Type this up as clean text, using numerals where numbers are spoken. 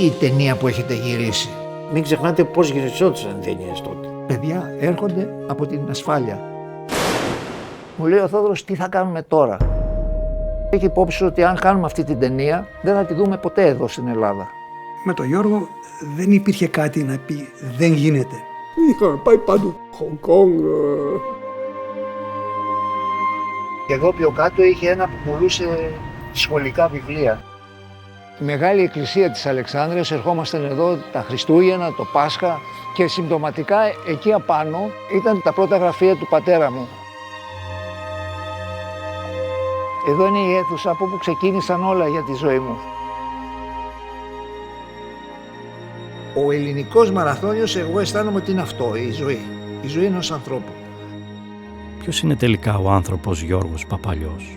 η ταινία που έχετε γυρίσει? Μην ξεχνάτε πώς γυρισόντουσαν ταινίες τότε. Παιδιά έρχονται από την ασφάλεια. Μου λέει ο Θόδωρος, τι θα κάνουμε τώρα? Έχει υπόψη ότι αν κάνουμε αυτή την ταινία δεν θα τη δούμε ποτέ εδώ στην Ελλάδα. Με τον Γιώργο δεν υπήρχε κάτι να πει δεν γίνεται. Είχαμε πάει παντού. Χονγκ Κονγκ. Και εδώ πιο κάτω είχε ένα που πουλούσε σχολικά βιβλία. Η μεγάλη εκκλησία της Αλεξάνδρειας, ερχόμασταν εδώ τα Χριστούγεννα, το Πάσχα και συμπτωματικά εκεί απάνω ήταν τα πρώτα γραφεία του πατέρα μου. Εδώ είναι η αίθουσα από όπου ξεκίνησαν όλα για τη ζωή μου. Ο ελληνικός μαραθώνιος, εγώ αισθάνομαι ότι είναι αυτό, η ζωή. Η ζωή ενός ανθρώπου. Ποιος είναι τελικά ο άνθρωπος Γιώργος Παπαλιός?